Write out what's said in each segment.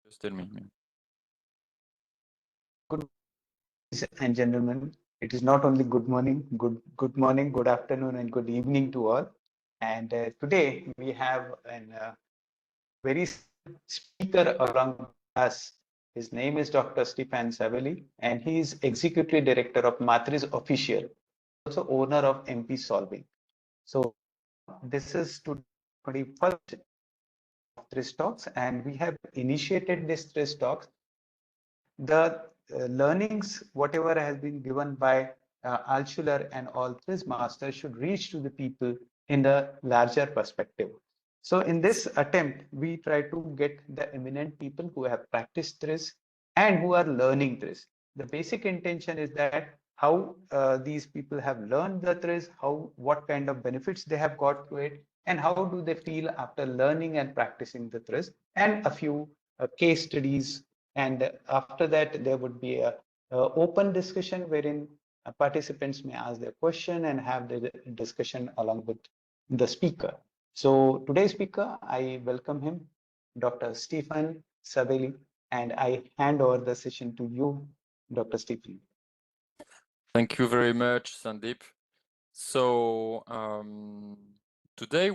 Just tell me. Good ladies and gentlemen, it is not only good morning, good afternoon, and good evening to all. And today we have a very speaker along us. His name is Dr. Stéphane Savelli, and he is Executive Director of TRIZ Official, also owner of MP Solving. So this is to 21st TRIZ Talks, and we have initiated this TRIZ Talks. The learnings, whatever has been given by Altschuler and all TRIZ masters, should reach to the people in the larger perspective. So in this attempt, we try to get the eminent people who have practiced TRIZ and who are learning TRIZ. The basic intention is that how these people have learned the TRIZ, what kind of benefits they have got to it, and how do they feel after learning and practicing the TRIZ, and a few case studies. And after that, there would be a open discussion wherein participants may ask their question and have the discussion along with the speaker. So today's speaker, I welcome him, Dr. Stéphane Savelli, and I hand over the session to you, Dr. Stéphane. Thank you very much, Sandeep. So today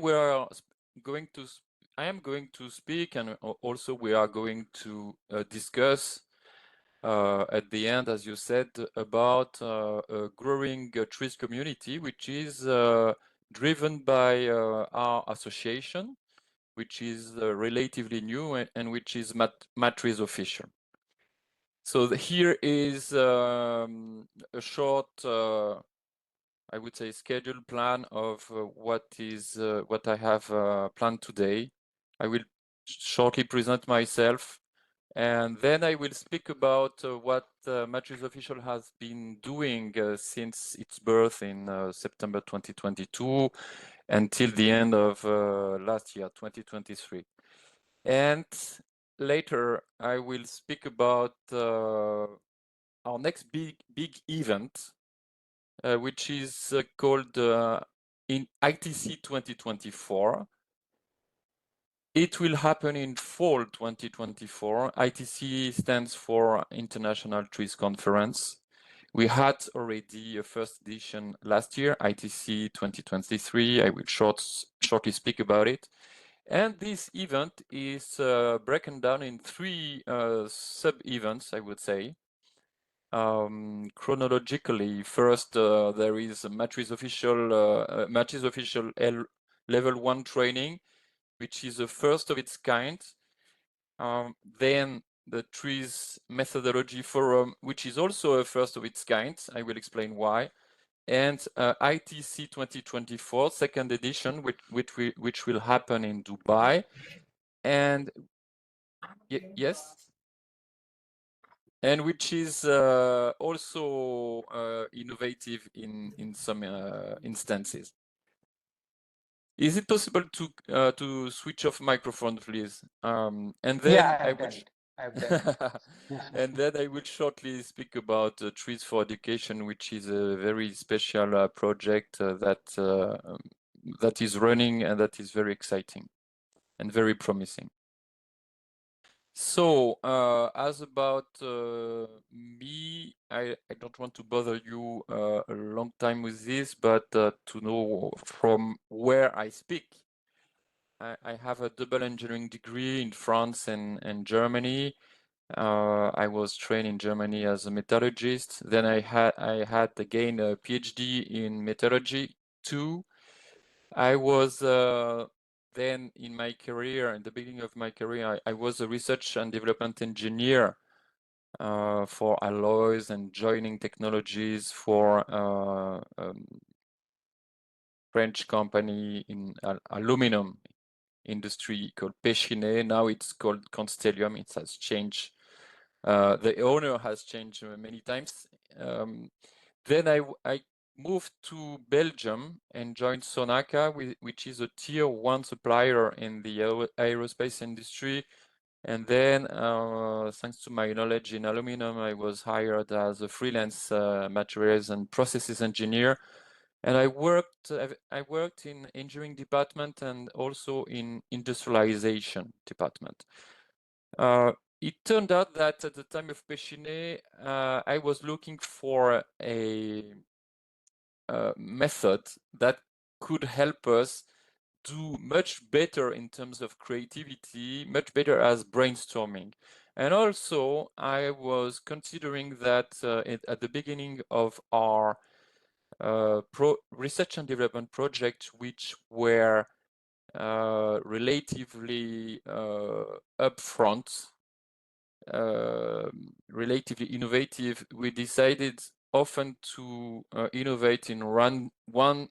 I am going to speak, and also we are going to discuss at the end, as you said, about a growing TRIZ community, which is driven by our association, which is relatively new and which is TRIZ Official. So here is a short, I would say, scheduled plan of what I have planned today. I will shortly present myself, and then I will speak about what TRIZ Official has been doing since its birth in September 2022 until the end of last year, 2023. And later, I will speak about our next big event, which is called in ITC 2024. It will happen in fall 2024. ITC stands for International TRIZ Conference. We had already a first edition last year, ITC 2023. I will shortly speak about it. And this event is broken down in three sub-events, I would say. Chronologically, first there is a TRIZ Official Level 1 training, which is the first of its kind. Then the TRIZ Methodology Forum, which is also a first of its kind. I will explain why. And ITC 2024, second edition, which will happen in Dubai. And yes, and which is also innovative in some instances. Is it possible to switch off microphone, please? And then I've done it. and then I will shortly speak about TRIZ for Education, which is a very special project that is running and that is very exciting and very promising. So as about me, I don't want to bother you a long time with this, but to know from where I speak. I have a double engineering degree in France and Germany. I was trained in Germany as a metallurgist. Then I had again a PhD in metallurgy too. I was then in my career, in the beginning of my career, I was a research and development engineer for alloys and joining technologies for French company in aluminum industry called Péchinet. Now it's called Constellium. It has changed. The owner has changed many times. Then I moved to Belgium and joined Sonaca, which is a tier 1 supplier in the aerospace industry. And then, thanks to my knowledge in aluminum, I was hired as a freelance materials and processes engineer. And I worked in engineering department and also in industrialization department. it turned out that at the time of Péchinet, I was looking for a method that could help us do much better in terms of creativity, much better as brainstorming. And also, I was considering that at the beginning of our research and development project, which were relatively upfront, relatively innovative, we decided often to innovate in one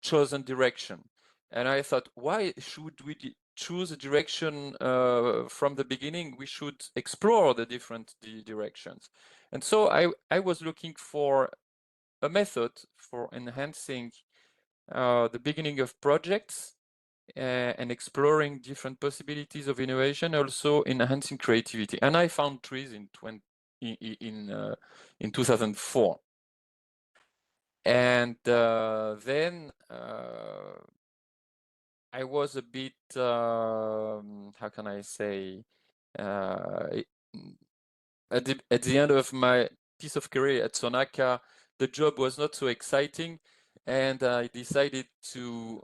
chosen direction. And I thought, why should we choose a direction from the beginning? We should explore the different directions. And so I was looking for a method for enhancing the beginning of projects and exploring different possibilities of innovation, also enhancing creativity. And I found TRIZ in 2004. And then I was a bit, how can I say, at the end of my piece of career at Sonaca, the job was not so exciting, and I decided to,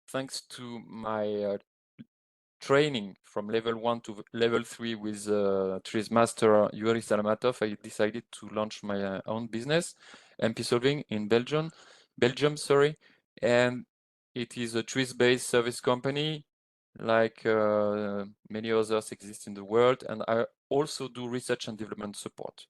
thanks to my training from level 1 to level 3 with TRIZ master Yuri Salamatov, I decided to launch my own business, MP Solving in Belgium, sorry, and it is a TRIZ-based service company, like many others exist in the world, and I also do research and development support.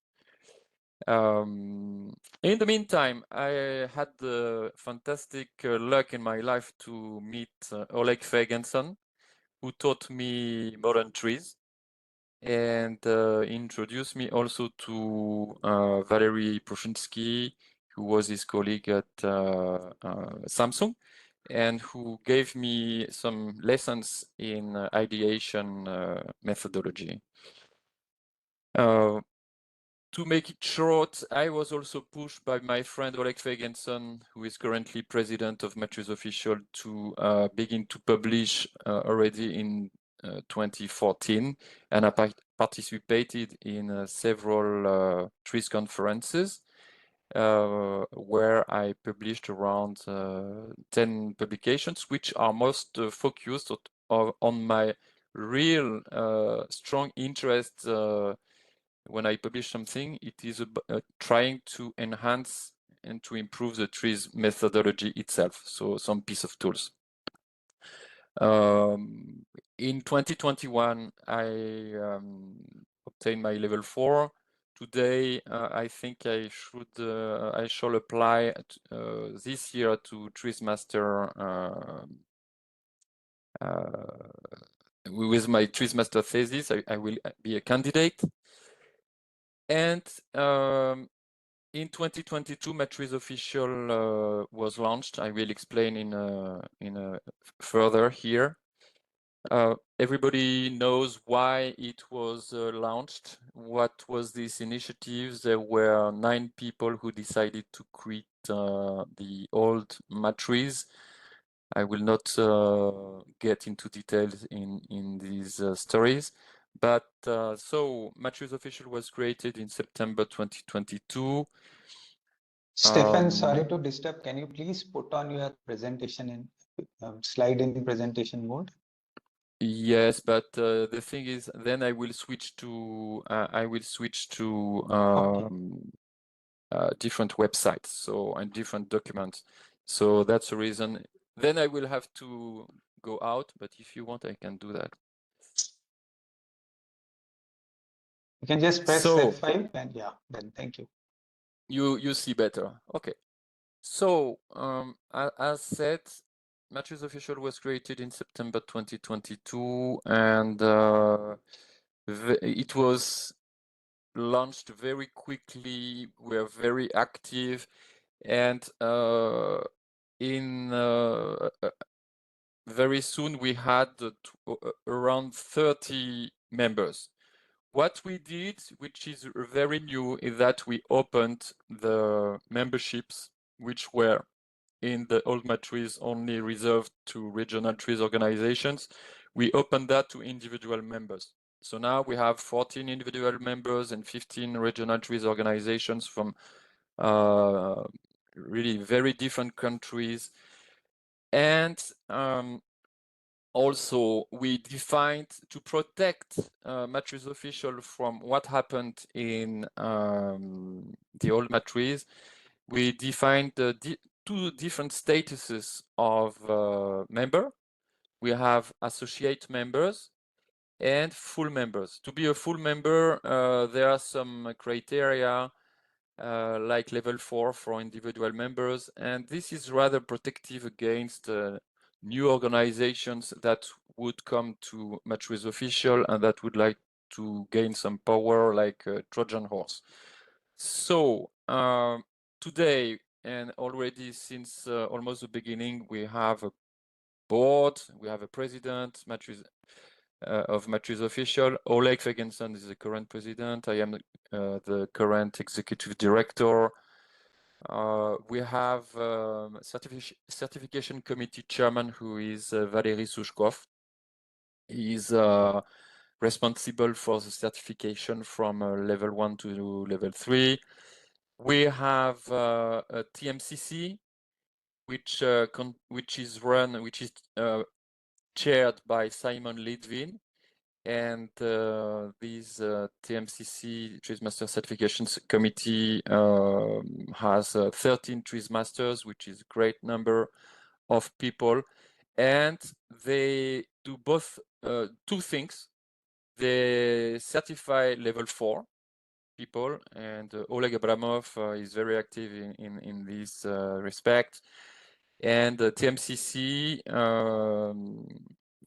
In the meantime, I had the fantastic luck in my life to meet Oleg Ferguson, who taught me modern TRIZ and introduced me also to Valery Prushinsky, who was his colleague at Samsung, and who gave me some lessons in ideation methodology. To make it short, I was also pushed by my friend Oleg Ferguson, who is currently president of TRIZ Official, to begin to publish already in 2014, and I participated in several TRIZ conferences where I published around 10 publications, which are most focused on my real strong interest. When I publish something, it is trying to enhance and to improve the TRIZ methodology itself, so some piece of tools. In 2021, I obtained my level 4. Today, I think I shall apply this year to TRIZ Master with my TRIZ Master thesis. I will be a candidate. And in 2022, TRIZ Official was launched. I will explain in further here. Everybody knows why it was launched. What was this initiative? There were 9 people who decided to quit the old TRIZ. I will not get into details in these stories. But so TRIZ Official was created in September 2022. Stéphane, sorry to disturb. Can you please put on your presentation in slide in presentation mode? Yes, but the thing is, then I will switch to different websites, so and different documents. So that's the reason. Then I will have to go out, but if you want, I can do that. You can just press F5 and yeah, then thank you. You see better. Okay. So as said, TRIZ Official was created in September 2022, and it was launched very quickly. We're very active, and very soon we had around 30 members. What we did, which is very new, is that we opened the memberships, which were in the old TRIZ only reserved to regional TRIZ organizations. We opened that to individual members. So now we have 14 individual members and 15 regional TRIZ organizations from really very different countries. And also, we defined to protect matriz official from what happened in the old matriz. We defined two different statuses of member. We have associate members and full members. To be a full member, there are some criteria like level 4 for individual members, and this is rather protective against new organizations that would come to matriz official and that would like to gain some power, like Trojan horse. So today, and already since almost the beginning, we have a board, we have a president, of matriz official. Oleg Fegenson is the current president. I am the current executive director. We have certification committee chairman, who is Valery Sushkov. He is responsible for the certification from level 1 to level 3. We have a TMCC, which is chaired by Simon Litvin, and this TMCC TRIZ Master Certifications Committee has 13 TRIZ Masters, which is a great number of people, and they do both two things. They certify level 4 people, and Oleg Abramov is very active in this respect. And TMCC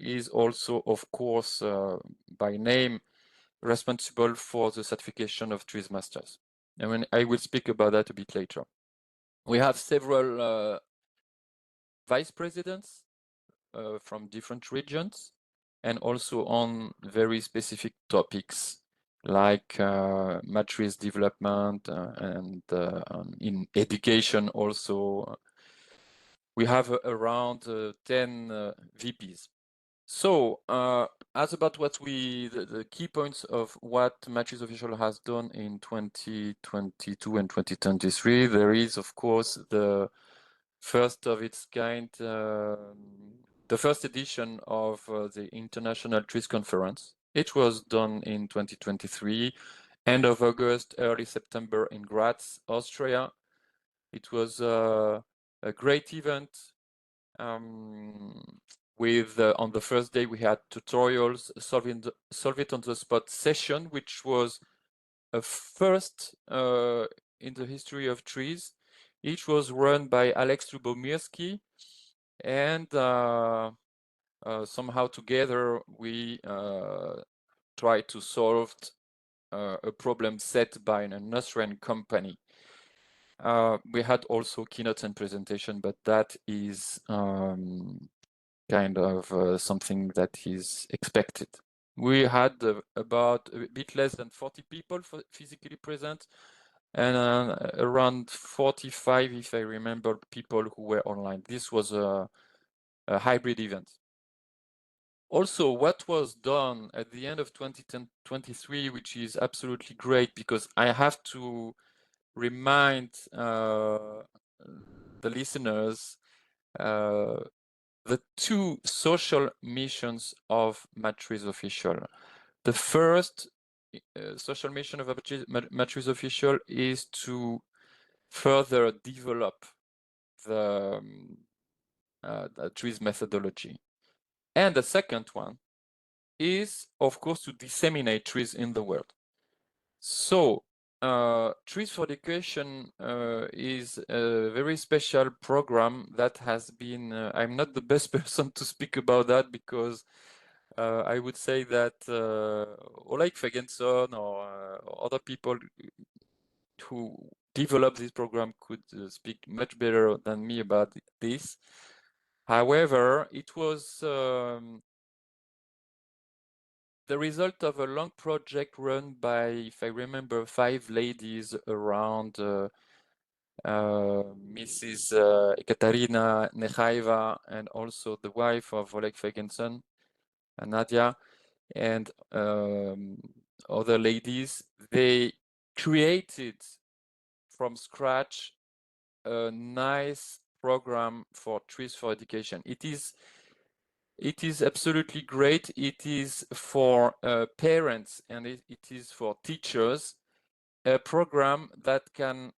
is also, of course, by name, responsible for the certification of TRIZ Masters. And I will speak about that a bit later. We have several vice presidents from different regions, and also on very specific topics like matriz development and in education also. We have around 10 VPs. So as about what the key points of what matriz official has done in 2022 and 2023, there is, of course, the first of its kind, the first edition of the International TRIZ Conference. It was done in 2023, end of August, early September in Graz, Austria. It was a great event. With on the first day we had tutorials, solve it on the spot session, which was a first in the history of TRIZ. It was run by Alex Lubomirski, and somehow together we tried to solve a problem set by an Austrian company. We had also keynotes and presentation, but that is kind of something that is expected. We had about a bit less than 40 people physically present, and around 45, if I remember, people who were online. This was a hybrid event. Also, what was done at the end of 2023, which is absolutely great, because I have to remind the listeners the two social missions of matriz official. The first social mission of matriz official is to further develop the TRIZ methodology. And the second one is, of course, to disseminate TRIZ in the world. So TRIZ for Education is a very special program that has been, I'm not the best person to speak about that, because I would say that Oleg Fegenson or other people who developed this program could speak much better than me about this. However, it was the result of a long project run by, if I remember, 5 ladies around Mrs. Ekaterina Nechaeva, and also the wife of Oleg Fegenson, Nadia. and other ladies, they created from scratch a nice program for TRIZ for education. It is absolutely great. It is for parents and it is for teachers, a program that can,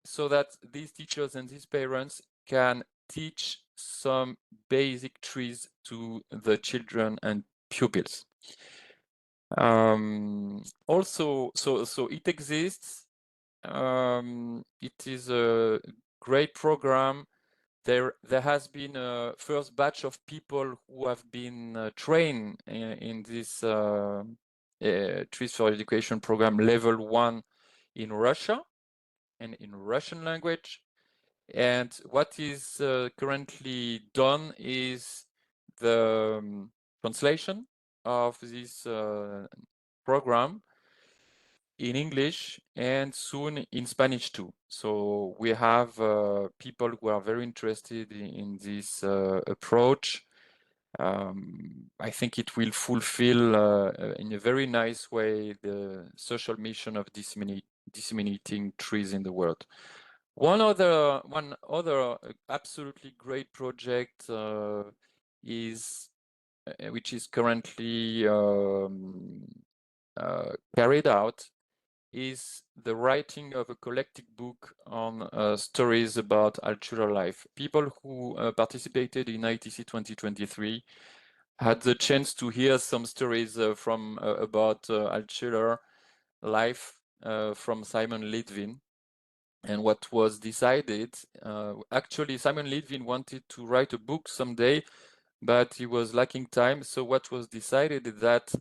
so that these teachers and these parents can teach some basic TRIZ to the children and pupils. Also, so it exists. It is a great program. There has been a first batch of people who have been trained in this TRIZ for Education program level 1 in Russia and in Russian language. And what is currently done is the translation of this program in English and soon in Spanish too. So we have people who are very interested in this approach. I think it will fulfill in a very nice way the social mission of disseminating TRIZ in the world. One other absolutely great project is which is currently carried out is the writing of a collected book on stories about Altshuler life. People who participated in ITC 2023 had the chance to hear some stories from about Altshuler life from Simon Litvin. And what was decided, actually Simon Litvin wanted to write a book someday, but he was lacking time. So what was decided is that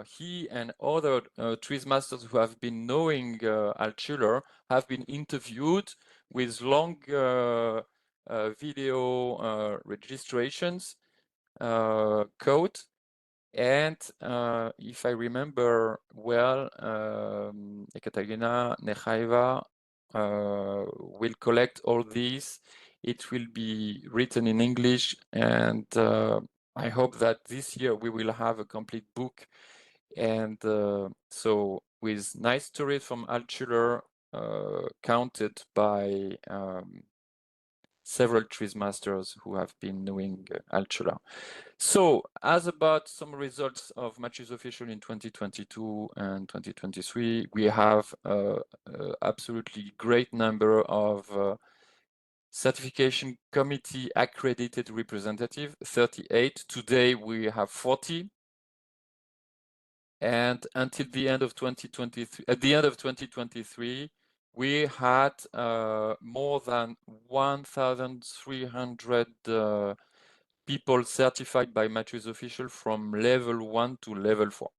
he and other TRIZ masters who have been knowing Altshuler have been interviewed with long video registrations code. And if I remember well, Ekaterina Nechaeva will collect all these. It will be written in English, and I hope that this year we will have a complete book. And so with nice stories from Altshuler counted by several TRIZ masters who have been knowing Altshuler. So as about some results of Matches Official in 2022 and 2023, we have absolutely great number of certification committee accredited representative, 38. Today we have 40. And until the end of 2023, at the end of 2023, we had more than 1,300 people certified by Matches Official from level 1 to level 4.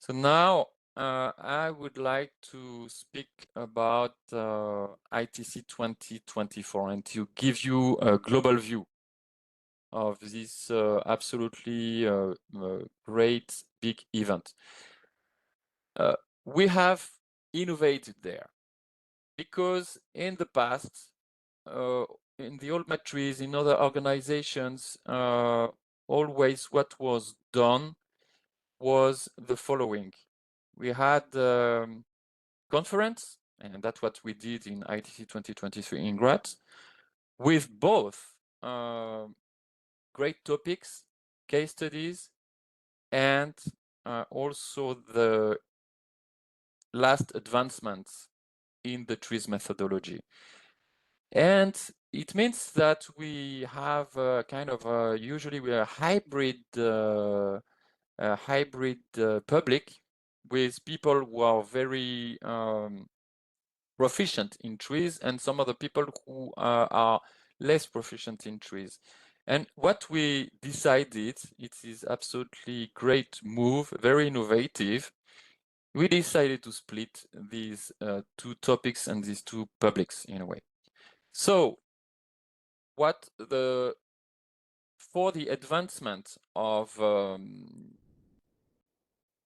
So now I would like to speak about ITC 2024 and to give you a global view of this absolutely great big event. We have innovated there because in the past, in the old matriz, in other organizations, always what was done was the following. We had conference, and that's what we did in ITC 2023 in Graz, with both great topics, case studies, and also the last advancements in the TRIZ methodology. And it means that we have kind of usually we are a hybrid public with people who are very proficient in TRIZ and some other people who are less proficient in TRIZ. And what we decided, it is absolutely great move, very innovative. We decided to split these two topics and these two publics in a way. So for the advancement of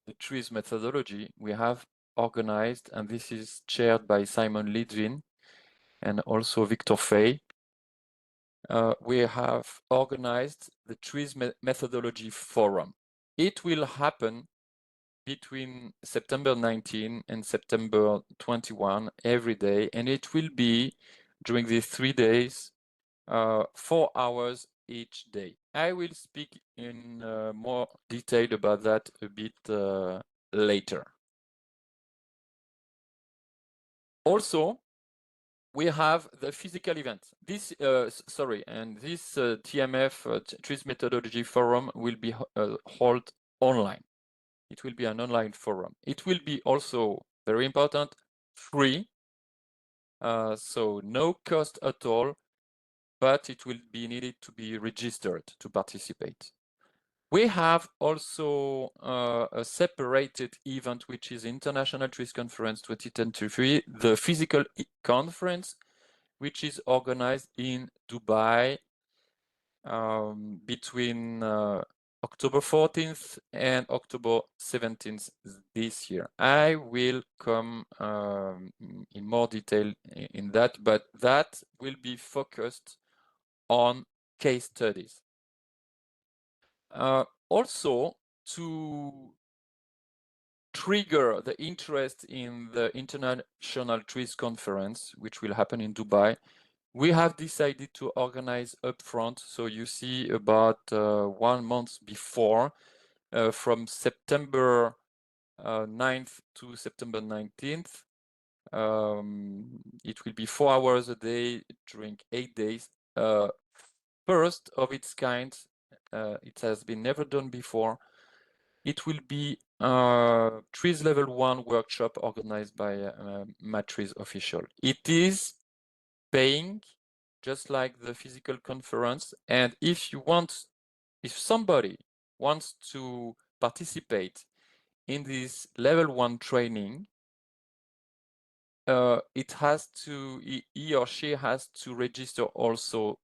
the TRIZ methodology, we have organized, and this is chaired by Simon Litvin and also Victor Fay. We have organized the TRIZ methodology forum. It will happen between September 19 and September 21 every day, and it will be during these 3 days, 4 hours each day. I will speak in more detail about that a bit later. Also, we have the physical event. This, this TMF TRIZ methodology forum will be held online. It will be an online forum. It will be also very important, free, so no cost at all, but it will be needed to be registered to participate. We have also a separated event, which is International TRIZ Conference 2023, the physical conference, which is organized in Dubai between October 14th and October 17th this year. I will come in more detail in that, but that will be focused on case studies. Also, to trigger the interest in the International TRIZ Conference, which will happen in Dubai, we have decided to organize upfront. So you see about 1 month before, from September 9th to September 19th. It will be 4 hours a day during 8 days. First of its kind, it has been never done before. It will be a TRIZ level 1 workshop organized by TRIZ official. It is paying, just like the physical conference. And if somebody wants to participate in this level 1 training, he or she has to register also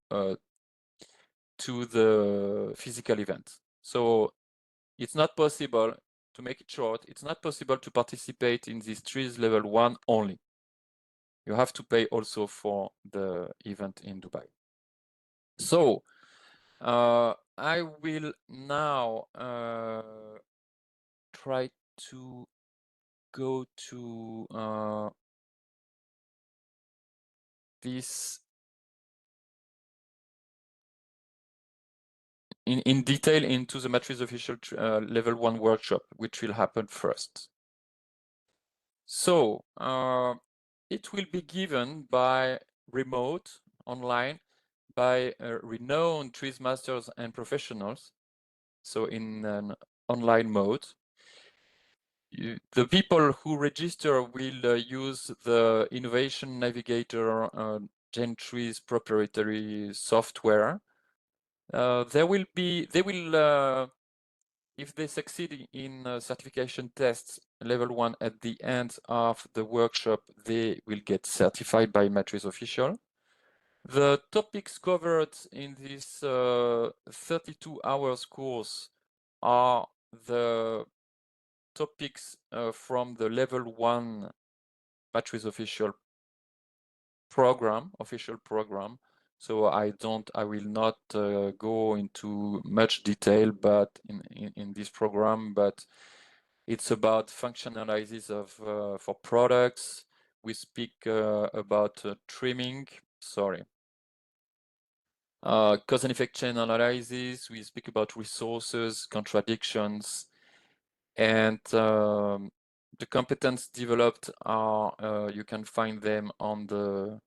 to the physical event. So it's not possible, to make it short, it's not possible to participate in this TRIZ level 1 only. You have to pay also for the event in Dubai. So I will now try to go to this in detail into the TRIZ official level 1 workshop, which will happen first. So it will be given by remote, online, by renowned TRIZ masters and professionals, so in an online mode. The people who register will use the Innovation Navigator TRIZ proprietary software. They will, if they succeed in certification tests level 1 at the end of the workshop, they will get certified by TRIZ official. The topics covered in this 32 hours course are the topics from the level 1 TRIZ official program. So I will not go into much detail, but in this program, but it's about function analysis of for products. We speak about trimming. Cause and effect chain analysis. We speak about resources, contradictions, and the competence developed are you can find them on the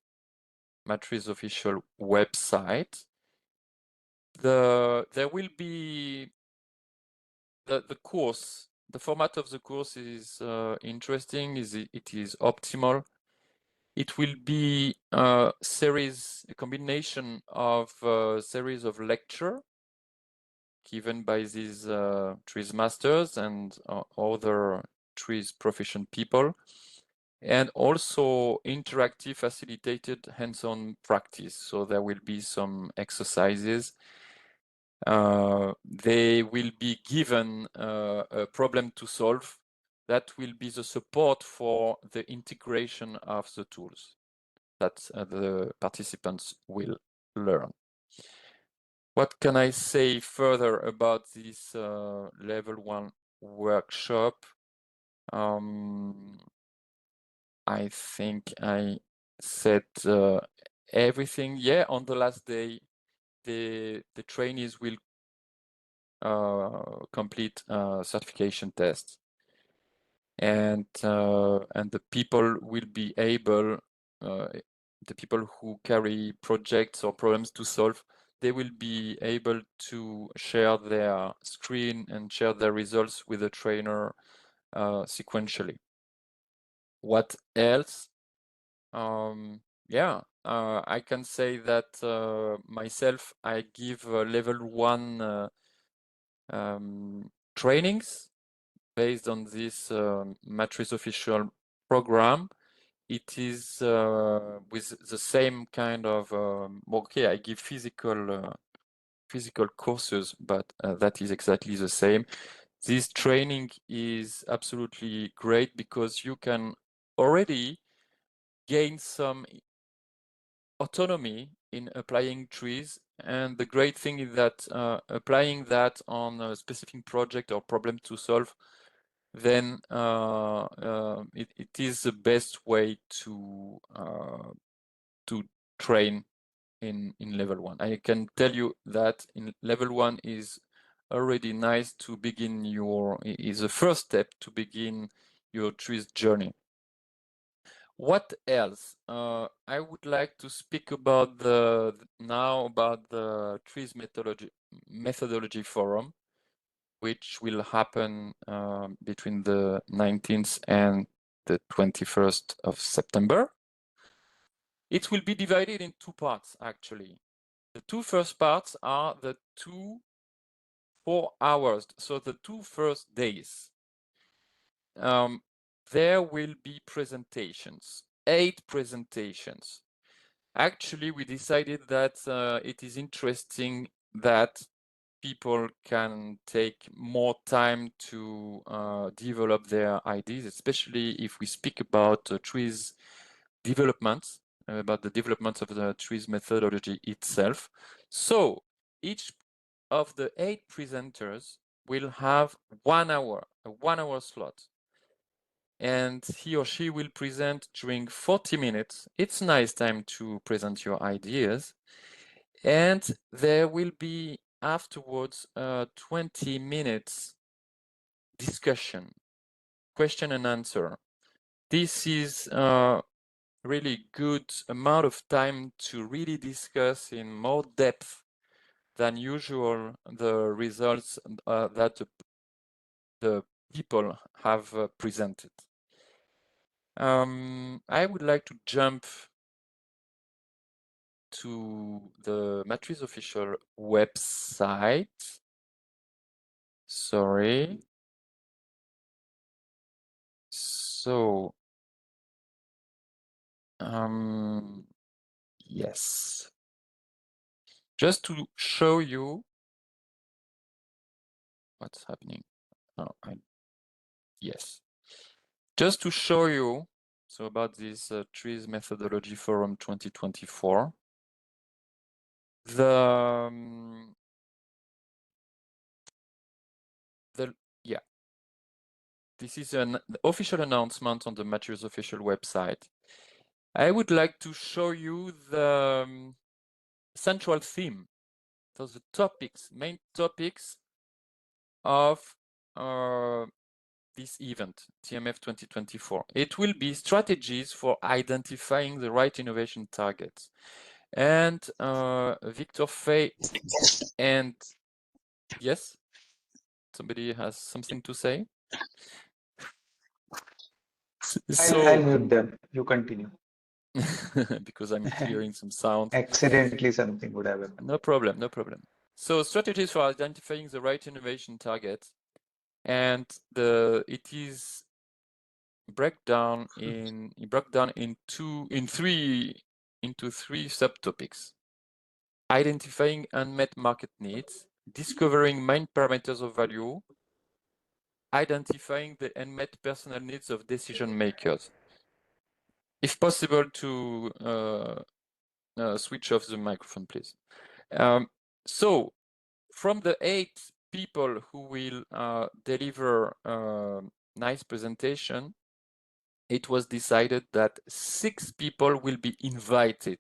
TRIZ official website. There will be the course. The format of the course is interesting. It is optimal. It will be a combination of a series of lecture given by these TRIZ masters and other TRIZ proficient people, and also interactive facilitated hands-on practice. So there will be some exercises. They will be given a problem to solve that will be the support for the integration of the tools that the participants will learn. What can I say further about this level 1 workshop? I think I said everything. Yeah, on the last day, the trainees will complete certification tests, and the people will be able, the people who carry projects or problems to solve, they will be able to share their screen and share their results with the trainer sequentially. What else? Yeah, I can say that myself, I give level 1 trainings based on this Matriz official program. It is with the same kind of okay, I give physical courses, but that is exactly the same. This training is absolutely great because you can already gain some autonomy in applying TRIZ, and the great thing is that applying that on a specific project or problem to solve, then it is the best way to train in level 1. I can tell you that in level 1 is already nice to begin is the first step to begin your TRIZ journey. What else? I would like to speak about now about the TRIZ methodology forum, which will happen between the 19th and the 21st of September. It will be divided in 2 parts, actually. The 2 first parts are the 2 4 hours, so the 2 first days. There will be presentations, 8 presentations. Actually, we decided that it is interesting that people can take more time to develop their ideas, especially if we speak about TRIZ developments, about the development of the TRIZ methodology itself. So each of the 8 presenters will have 1 hour, a 1 hour slot. And he or she will present during 40 minutes. It's nice time to present your ideas. And there will be afterwards 20 minutes discussion, question and answer. This is really good amount of time to really discuss in more depth than usual the results that the people have presented. I would like to jump to the Matriz official website. Sorry. So, yes. Just to show you what's happening. Oh, yes. Just to show you, so about this TRIZ Methodology Forum 2024, yeah, this is an official announcement on the Matriz official website. I would like to show you the central theme, so the topics, main topics of this event, TMF 2024. It will be strategies for identifying the right innovation targets. And Victor Fay and yes, somebody has something to say? I'll mute them. You continue. Because I'm hearing some sound. Accidentally something would have happened. No problem, no problem. So strategies for identifying the right innovation target, and it is broke down into three subtopics: identifying unmet market needs, discovering main parameters of value, identifying the unmet personal needs of decision makers. If possible, to switch off the microphone, please. So from the 8 people who will deliver nice presentation, it was decided that 6 people will be invited.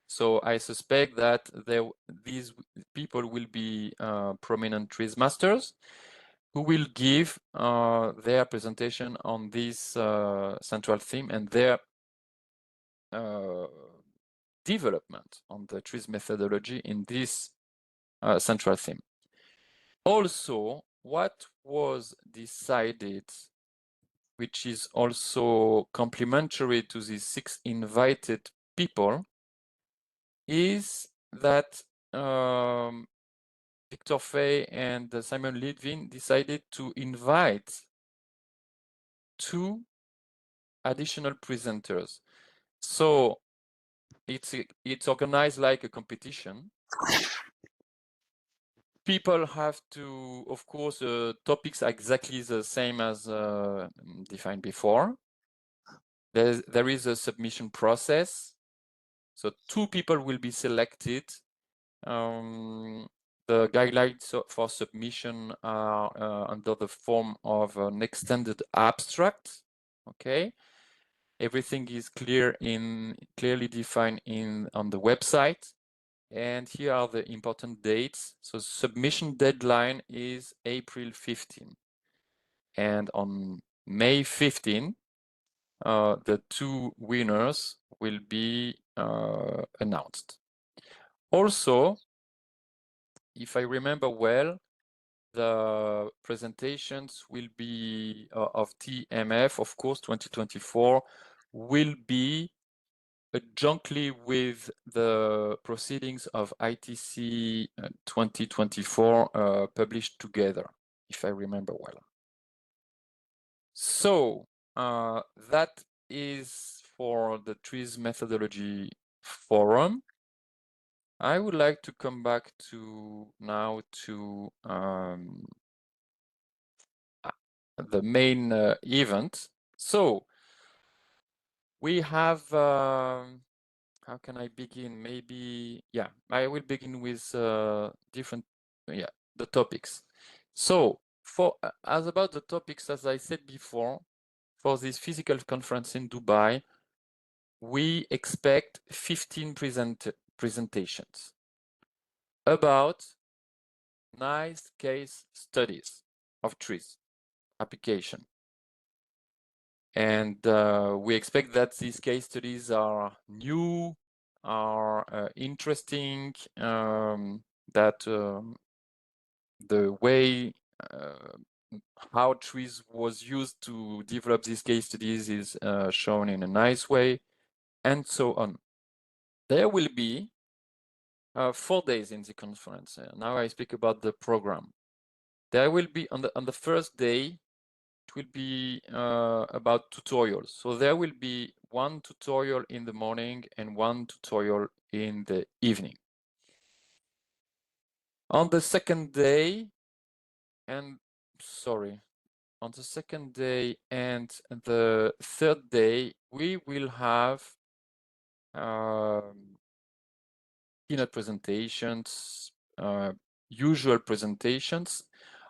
So I suspect that these people will be prominent TRIZ masters who will give their presentation on this central theme and their development on the TRIZ methodology in this central theme. Also, what was decided, which is also complementary to these 6 invited people, is that Victor Fay and Simon Lidwin decided to invite 2 additional presenters. So it's organized like a competition. People have to, of course, topics are exactly the same as defined before. There is a submission process. So 2 people will be selected. The guidelines for submission are under the form of an extended abstract. Okay, everything is clearly defined on the website. And here are the important dates. So submission deadline is April 15. And on May 15, the 2 winners will be announced. Also, if I remember well, the presentations will be of TMF, of course, 2024, will be jointly with the proceedings of ITC 2024 published together, if I remember well. So that is for the TRIZ methodology forum. I would like to come back to now to the main event. So we have, how can I begin? Maybe, yeah, I will begin with the topics. So for as about the topics, as I said before, for this physical conference in Dubai, we expect 15 presentations about nice case studies of TRIZ application. And we expect that these case studies are new, are interesting, that the way how TRIZ was used to develop these case studies is shown in a nice way, and so on. There will be 4 days in the conference. Now I speak about the program. There will be on the first day, it will be about tutorials. So there will be 1 tutorial in the morning and 1 tutorial in the evening. On the second day, on the second day and the third day, we will have keynote presentations, usual presentations.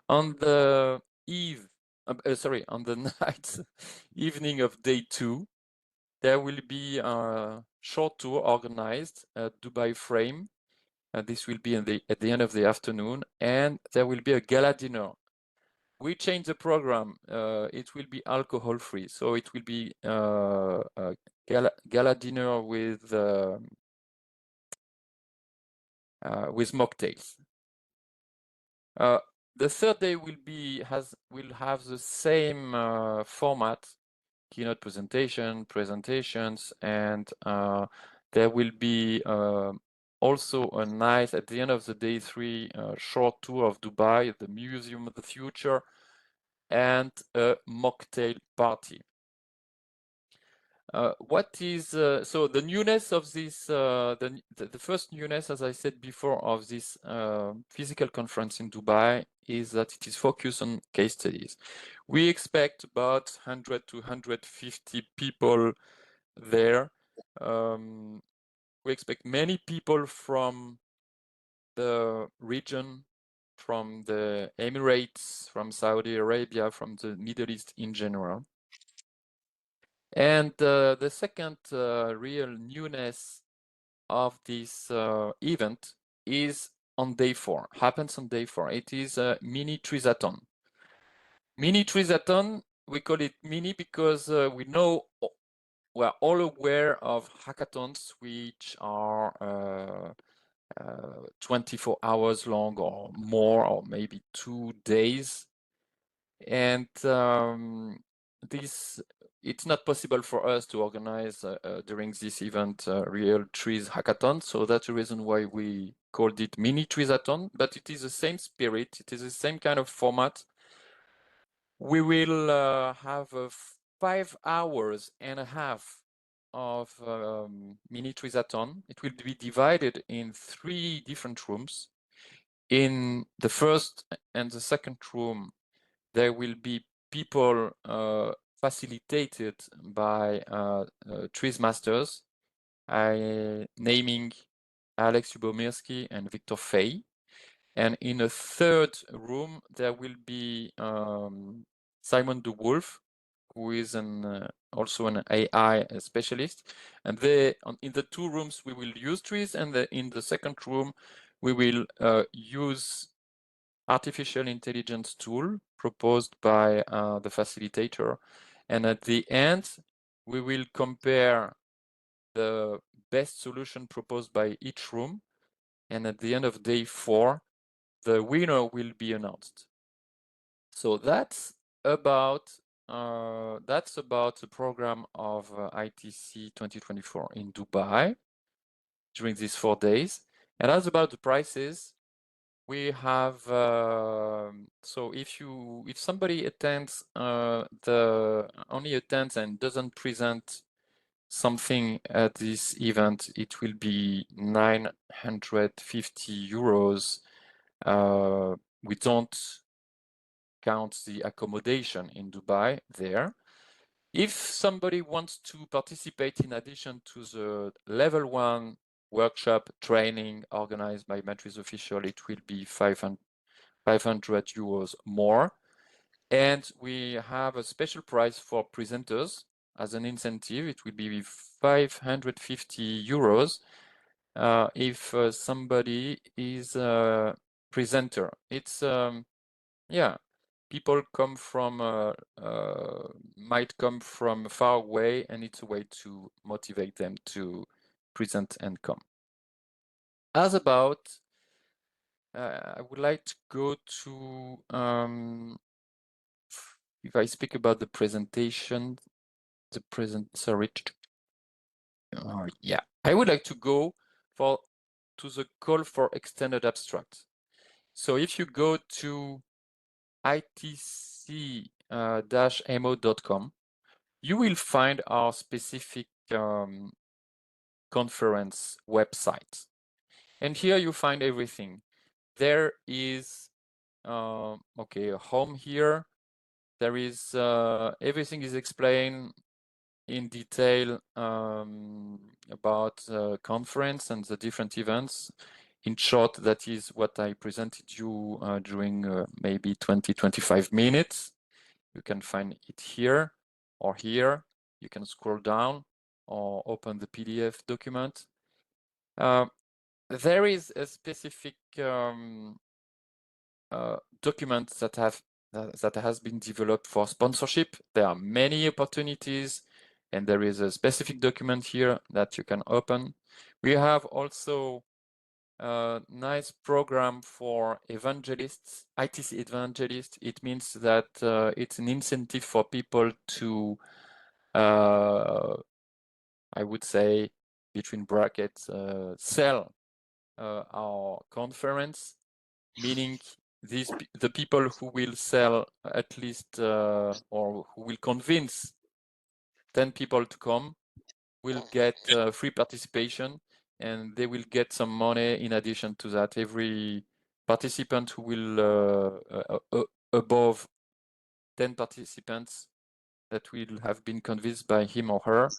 On the on the night, evening of day 2, there will be a short tour organized at Dubai Frame. This will be at the end of the afternoon, and there will be a gala dinner. We changed the program. It will be alcohol-free, so it will be a gala dinner with mocktails. The third day will have the same format: keynote presentations, and there will be also a nice, at the end of the day 3, short tour of Dubai, the Museum of the Future, and a mocktail party. What is so the newness of this? The first newness, as I said before, of this physical conference in Dubai is that it is focused on case studies. We expect about 100 to 150 people there. We expect many people from the region, from the Emirates, from Saudi Arabia, from the Middle East in general. And the second real newness of this event is on day 4, happens on day 4. It is a mini trizathon. Mini trizathon, we call it mini because we know we're all aware of hackathons which are 24 hours long or more, or maybe 2 days. And it's not possible for us to organize during this event real TRIZ hackathon. So that's the reason why we called it mini trizathon, but it is the same spirit. It is the same kind of format. We will have 5 hours and a half of mini trizathon. It will be divided in 3 different rooms. In the first and the second room, there will be people facilitated by TRIZ masters, naming Alex Lubomirski and Victor Fay. And in a third room, there will be Simon de Wolf, who is also an AI specialist. And in the 2 rooms, we will use TRIZ, and in the second room, we will use artificial intelligence tool proposed by the facilitator. And at the end, we will compare the best solution proposed by each room. And at the end of day 4, the winner will be announced. So that's about the program of ITC 2024 in Dubai during these 4 days. And as about the prices, we have so if somebody attends only attends and doesn't present something at this event, it will be 950 euros. We don't count the accommodation in Dubai there. If somebody wants to participate in addition to the level 1 workshop training organized by Matriz Official, it will be 500 euros more. And we have a special price for presenters as an incentive. It will be 550 euros if somebody is a presenter. It's yeah, people come from might come from far away, and it's a way to motivate them to present and come. As about I would like to go to if I speak about the presentation, sorry. Yeah, I would like to go to the call for extended abstract. So if you go to itc-mo.com, you will find our specific conference website. And here you find everything. There is, okay, a home here. There is, everything is explained in detail about conference and the different events. In short, that is what I presented you during maybe 20-25 minutes. You can find it here or here. You can scroll down or open the PDF document. There is a specific document that has been developed for sponsorship. There are many opportunities, and there is a specific document here that you can open. We have also a nice program for evangelists, ITC evangelists. It means that it's an incentive for people to, I would say, between brackets, sell our conference, meaning the people who will sell at least or who will convince 10 people to come will get free participation, and they will get some money in addition to that. Every participant who will above 10 participants that will have been convinced by him or her,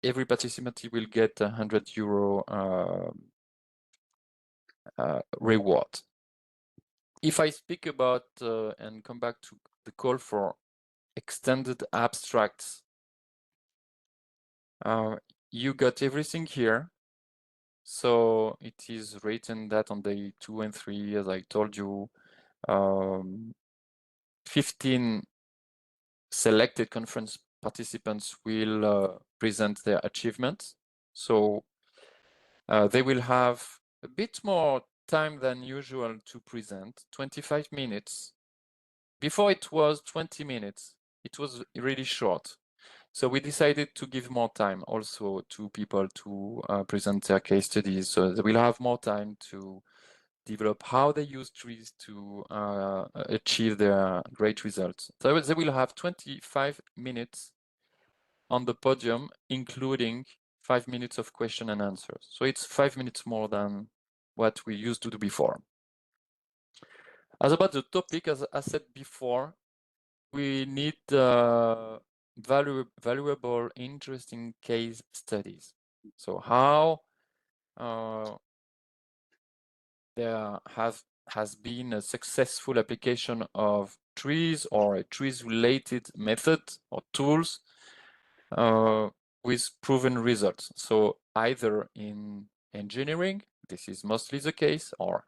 every participant will get 100 euro reward. If I speak about and come back to the call for extended abstracts, you got everything here. So it is written that on day 2 and 3, as I told you, 15 selected conference participants will present their achievements. So they will have a bit more time than usual to present, 25 minutes. Before it was 20 minutes. It was really short. So we decided to give more time also to people to present their case studies. So they will have more time to develop how they use TRIZ to achieve their great results. So they will have 25 minutes on the podium, including 5 minutes of question and answers. So it's 5 minutes more than what we used to do before. As about the topic, as I said before, we need valuable, interesting case studies. So how there has been a successful application of TRIZ or a TRIZ-related method or tools with proven results. So either in engineering, this is mostly the case, or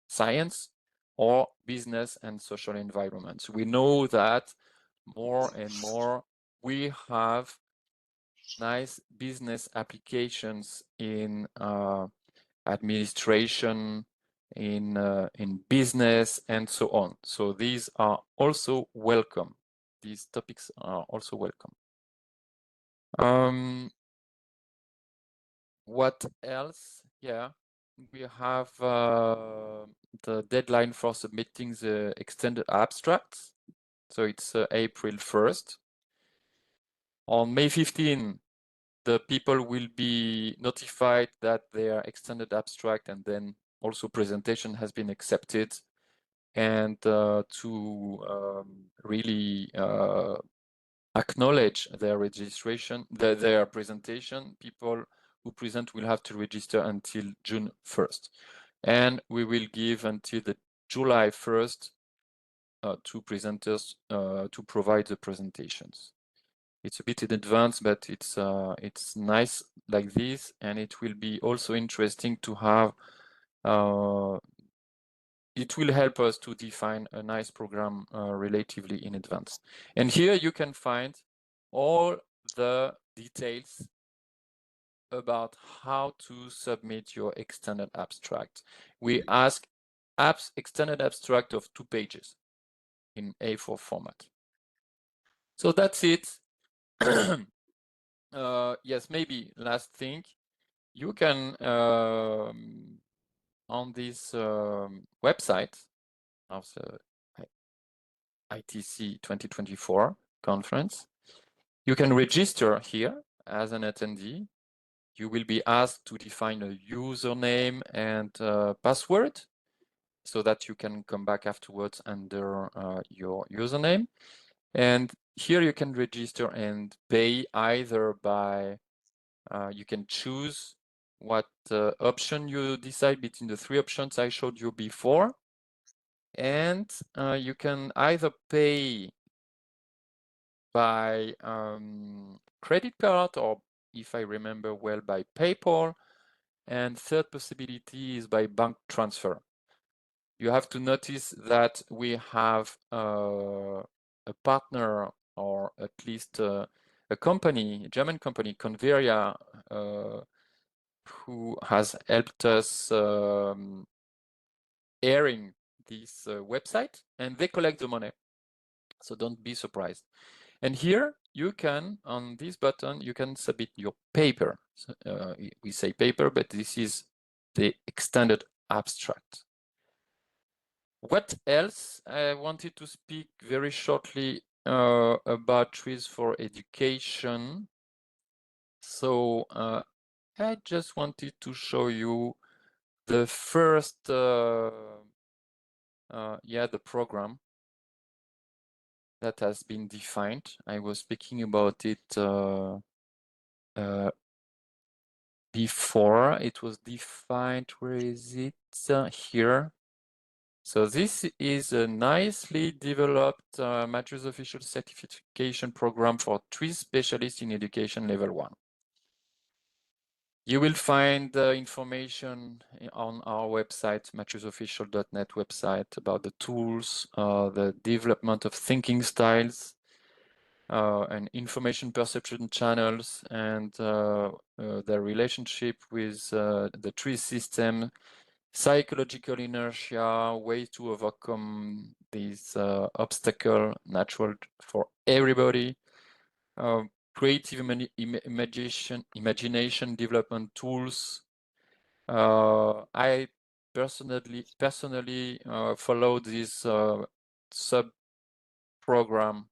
science, or business and social environments. We know that more and more we have nice business applications in administration, in business, and so on. So these are also welcome. These topics are also welcome. What else? Yeah, we have the deadline for submitting the extended abstracts. So it's April 1st. On May 15, the people will be notified that their extended abstract and then also presentation has been accepted. And to really acknowledge their registration, their presentation, people who present will have to register until June 1st. And we will give until the July 1st to presenters to provide the presentations. It's a bit in advance, but it's nice like this, and it will be also interesting to have. It will help us to define a nice program relatively in advance. And here you can find all the details about how to submit your extended abstract. We ask extended abstract of 2 pages in A4 format. So that's it. Yes, maybe last thing, you can on this website of the ITC 2024 conference, you can register here as an attendee. You will be asked to define a username and password so that you can come back afterwards under your username. And here you can register and pay either by, you can choose what option you decide between the 3 options I showed you before. And you can either pay by credit card or, if I remember well, by PayPal. And third possibility is by bank transfer. You have to notice that we have a partner, or at least a company, a German company, Converia, who has helped us airing this website, and they collect the money. So don't be surprised. And here you can, on this button, you can submit your paper. So, we say paper, but this is the extended abstract. What else? I wanted to speak very shortly about TRIZ for education. So I just wanted to show you the first, the program that has been defined. I was speaking about it before. It was defined. Where is it? Here. So this is a nicely developed Matrix official certification program for TRIZ specialists in education level 1. You will find information on our website, matrizofficial.net website, about the tools, the development of thinking styles, and information perception channels, and their relationship with the TRIZ system, psychological inertia, ways to overcome these obstacles, natural for everybody, creative imagination development tools. I personally followed this sub program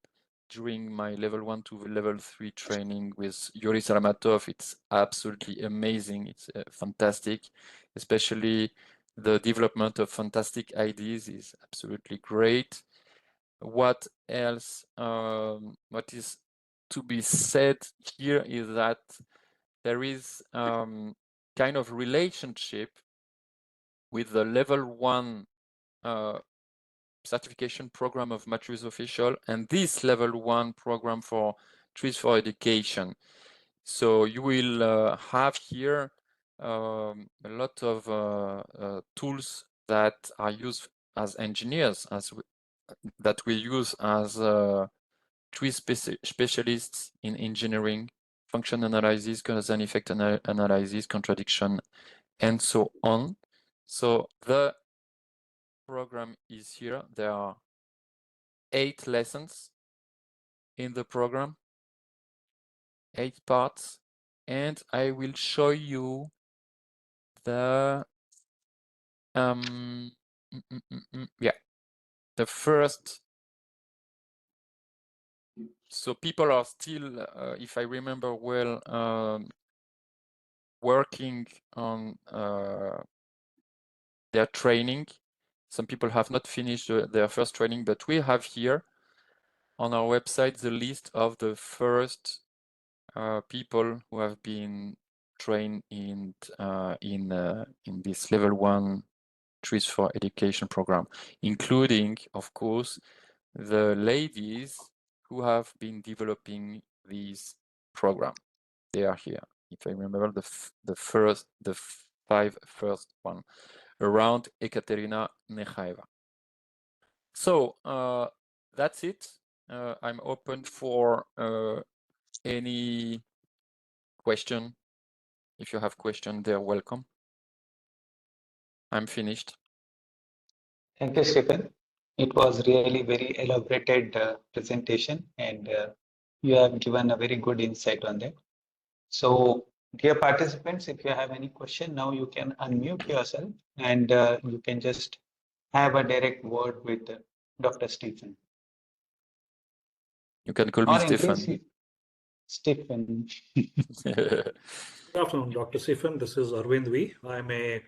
during my level 1 to level 3 training with Yuri Salamatov. It's absolutely amazing. It's fantastic, especially the development of fantastic ideas is absolutely great. What else? What is to be said here is that there is kind of relationship with the level 1 certification program of Matrix Official and this level 1 program for TRIZ for Education. So you will have here a lot of tools that are used as engineers, that we use as TRIZ specialists in engineering, function analysis, cause and effect analysis, contradiction, and so on. So the program is here. There are 8 lessons in the program, 8 parts, and I will show you the the first. So people are still, if I remember well, working on their training. Some people have not finished their first training, but we have here on our website the list of the first people who have been trained in this level 1 TRIZ for Education program, including, of course, the ladies who have been developing this program. They are here. If I remember the 5 first one, around Ekaterina Nekhaeva. So that's it. I'm open for any question. If you have question, they're welcome. I'm finished. Thank you, Stéphane. It was really very elaborated presentation, and you have given a very good insight on that. So, dear participants, if you have any question, now you can unmute yourself and you can just have a direct word with Dr. Stéphane. You can call me Stéphane. Stéphane. Good afternoon, Dr. Stéphane. This is Arvind V. I'm a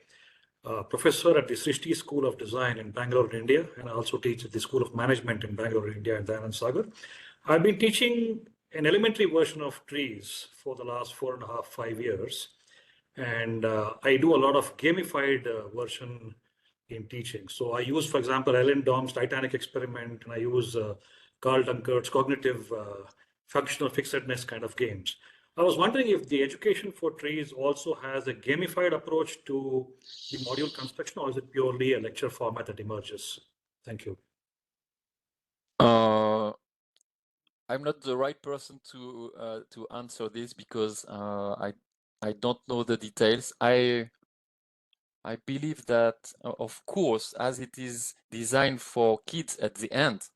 professor at the Srishti School of Design in Bangalore, India, and I also teach at the School of Management in Bangalore, India, and Dayanand Sagar. I've been teaching an elementary version of TRIZ for the last 4.5, 5 years, and I do a lot of gamified version in teaching. So I use, for example, Ellen Dom's Titanic experiment, and I use Carl Dunker's cognitive functional fixedness kind of games. I was wondering if the education for TRIZ also has a gamified approach to the module construction, or is it purely a lecture format that emerges? Thank you. I'm not the right person to answer this because I don't know the details. I believe that, of course, as it is designed for kids at the end,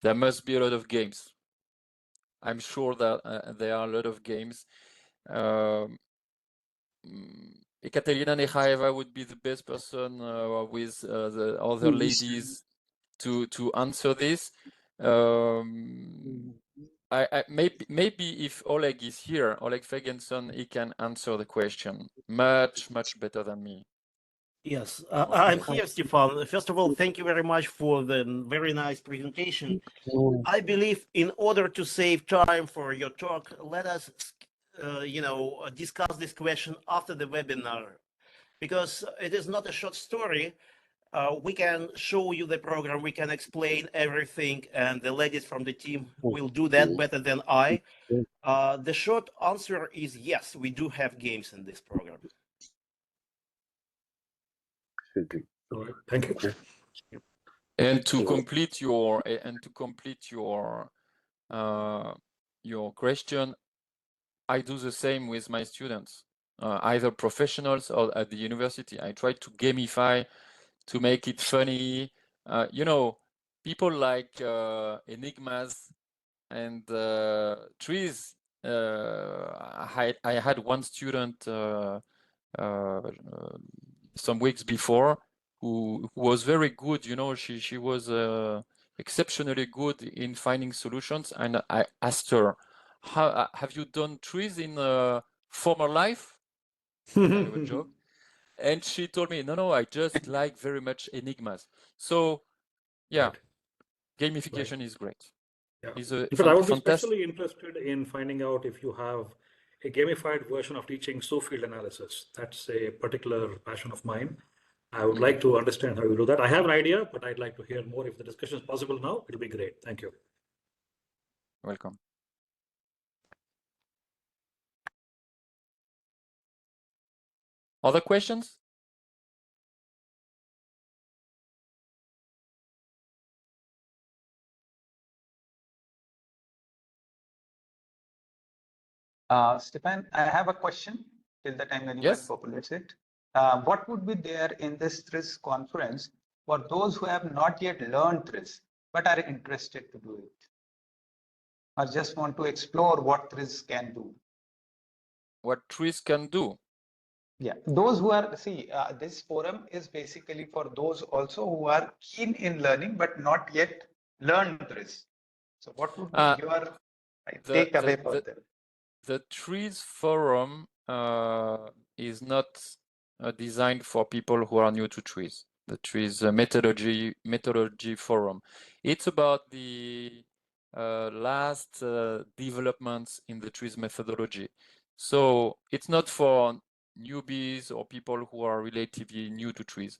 there must be a lot of games. I'm sure that there are a lot of games. Ekaterina Nekhaeva would be the best person with the other ladies to answer this. Maybe if Oleg is here, Oleg Fegenson, he can answer the question much better than me. Yes, I'm here, Stéphane. First of all, thank you very much for the very nice presentation. I believe in order to save time for your talk, let us discuss this question after the webinar, because it is not a short story. We can show you the program, we can explain everything, and the ladies from the team will do that better than I. The short answer is yes, we do have games in this program. All right, thank you. And to complete your question, I do the same with my students, either professionals or at the university. I try to gamify, to make it funny. People like enigmas and TRIZ. I had one student some weeks before who was very good. She was exceptionally good in finding solutions, and I asked her, have you done TRIZ in a former life? Kind of a joke. And she told me, no, I just like very much enigmas. So yeah, right. Gamification is great. Yeah. Is a in fact, I would be fantastic. especially interested in finding out if you have a gamified version of teaching field analysis. That's a particular passion of mine. I would like to understand how you do that. I have an idea, but I'd like to hear more. If the discussion is possible now, it'll be great. Thank you. Welcome. Other questions? Stéphane, I have a question till the time anyone Yes. populates it. What would be there in this TRIZ conference for those who have not yet learned TRIZ but are interested to do it, or just want to explore what TRIZ can do? What TRIZ can do? Yeah, those who are, this forum is basically for those also who are keen in learning but not yet learned TRIZ. So what would be your takeaway for them? The TRIZ forum is not designed for people who are new to TRIZ. The TRIZ methodology forum. It's about the last developments in the TRIZ methodology. So it's not for newbies or people who are relatively new to TRIZ.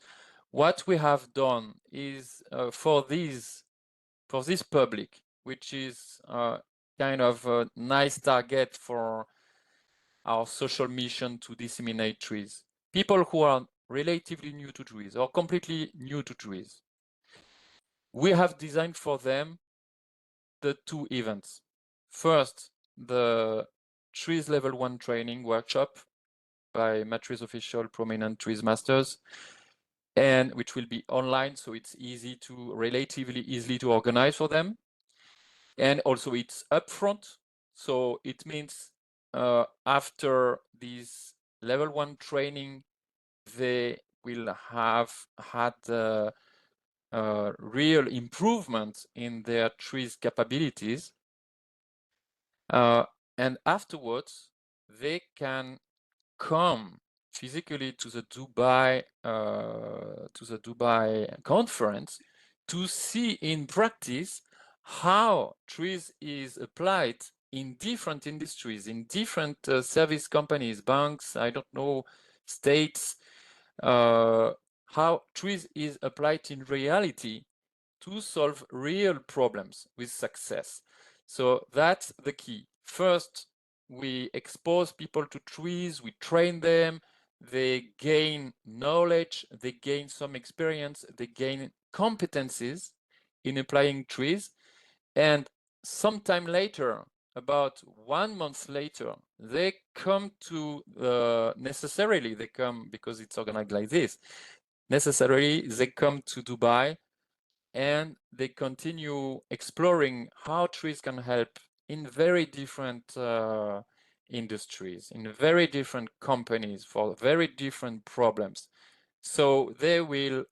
What we have done is for this public, which is kind of a nice target for our social mission to disseminate TRIZ. People who are relatively new to TRIZ or completely new to TRIZ. We have designed for them the two events. First, the TRIZ Level 1 training workshop by Matriz Official Prominent TRIZ Masters, and which will be online, so it's relatively easy to organize for them. And also it's upfront, so it means after this level 1 training, they will have had real improvement in their TRIZ capabilities. And afterwards, they can come physically to the Dubai conference to see in practice how TRIZ is applied in different industries, in different service companies, banks, I don't know, states, how TRIZ is applied in reality to solve real problems with success. So that's the key. First, we expose people to TRIZ, we train them, they gain knowledge, they gain some experience, they gain competencies in applying TRIZ. And sometime later, about 1 month later, they come to, necessarily they come, because it's organized like this, necessarily they come to Dubai and they continue exploring how TRIZ can help in very different industries, in very different companies for very different problems. So they will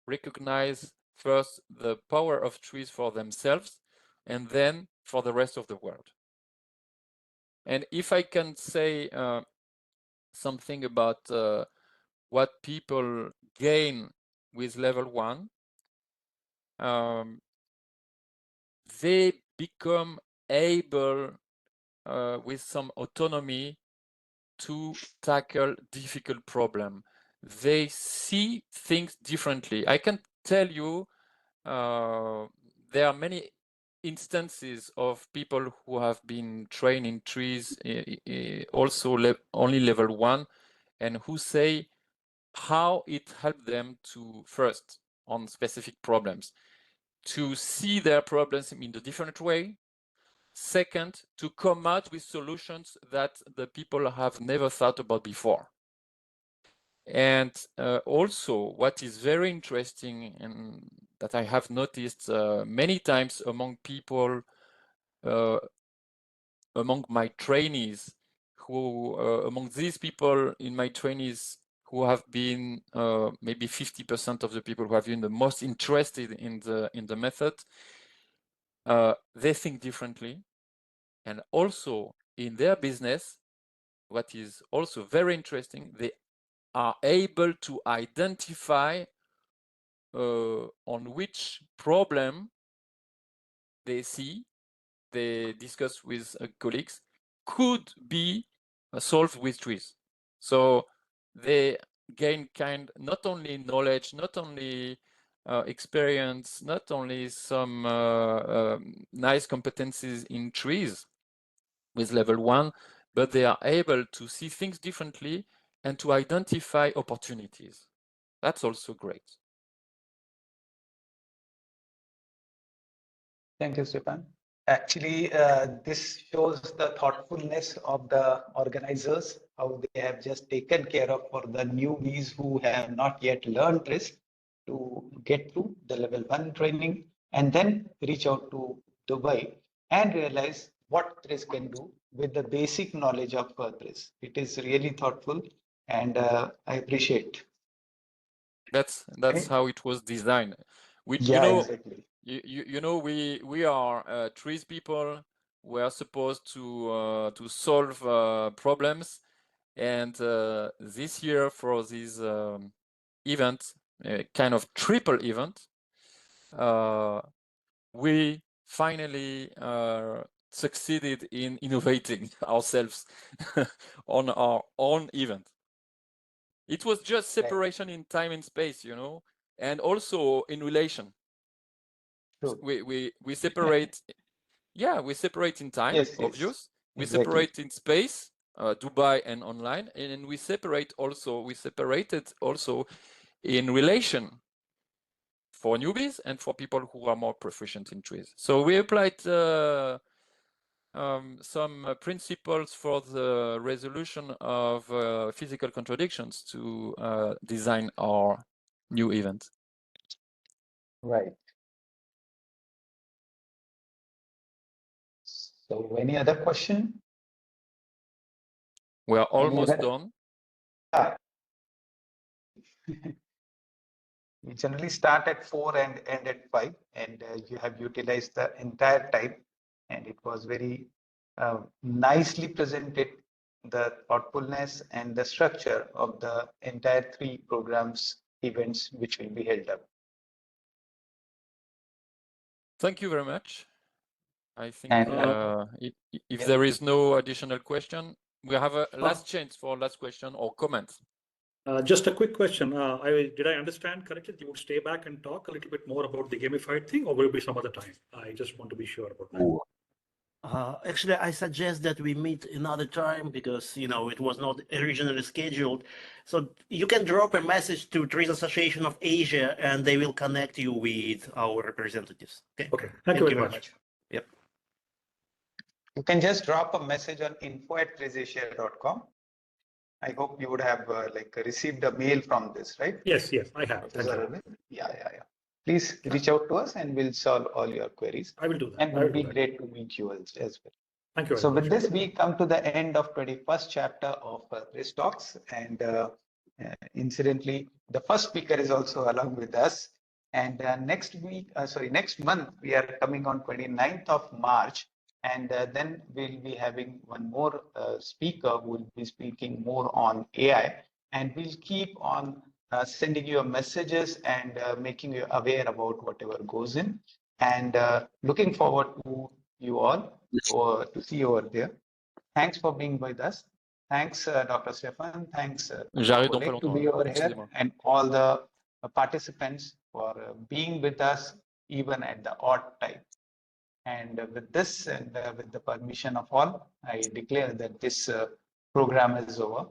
recognize first the power of TRIZ for themselves and then for the rest of the world. And if I can say something about what people gain with level 1, they become able with some autonomy to tackle difficult problem. They see things differently. I can tell you there are many instances of people who have been trained in TRIZ, also only level 1, and who say how it helped them to, first, on specific problems, to see their problems in a different way. Second, to come out with solutions that the people have never thought about before. And also, what is very interesting and that I have noticed many times among people, among my trainees, who among these people in my trainees who have been maybe 50% of the people who have been the most interested in the method, they think differently. And also in their business, what is also very interesting, they are able to identify on which problem they see, they discuss with colleagues, could be solved with TRIZ. So they gain not only knowledge, not only experience, not only some nice competencies in TRIZ with level 1, but they are able to see things differently and to identify opportunities. That's also great. Thank you, Stéphane. Actually, this shows the thoughtfulness of the organizers, how they have just taken care of for the newbies who have not yet learned TRIZ to get through the level 1 training and then reach out to Dubai and realize what TRIZ can do with the basic knowledge of TRIZ. It is really thoughtful, and I appreciate. That's how it was designed. Exactly. You know, we are TRIZ people. We are supposed to solve problems, and this year for this event, kind of triple event, we finally succeeded in innovating ourselves on our own event. It was just separation in time and space, you know, and also in relation. Sure. We separate. Yeah, we separate in time, Yes, obvious. We exactly. separate in space, Dubai and online, and we separated also in relation for newbies and for people who are more proficient in TRIZ. So we applied some principles for the resolution of physical contradictions to design our new event. Right. So any other question? We are almost done. We generally start at 4 and end at 5, and you have utilized the entire time, and it was very nicely presented, the thoughtfulness and the structure of the entire 3 programs events which will be held up. Thank you very much. I think if yeah. there is no additional question, we have a last chance for last question or comment. Just a quick question. Did I understand correctly that you would stay back and talk a little bit more about the gamified thing, or will it be some other time? I just want to be sure about that. Actually, I suggest that we meet another time because, you know, it was not originally scheduled. So you can drop a message to TRIZ Association of Asia and they will connect you with our representatives. Okay. Okay. Thank you very much. Yep. You can just drop a message on info@trizasia.com. I hope you would have received a mail from this, right? Yes, I have. Yeah. Please reach out to us and we'll solve all your queries. I will do that. And it would be great to meet you as well. Thank you. So with this, we come to the end of 21st chapter of TRIZ Talks. And incidentally, the first speaker is also along with us. And next month, we are coming on 29th of March. And then we'll be having one more speaker who will be speaking more on AI. And we'll keep on sending you messages and making you aware about whatever goes in. And looking forward to you all or to see you over there. Thanks for being with us. Thanks, Dr. Stéphane. Thanks, J'arrive dans pas colleague, to longtemps. be over here, Excusez-moi. and all the participants for being with us even at the odd time. And with this, and with the permission of all, I declare that this program is over.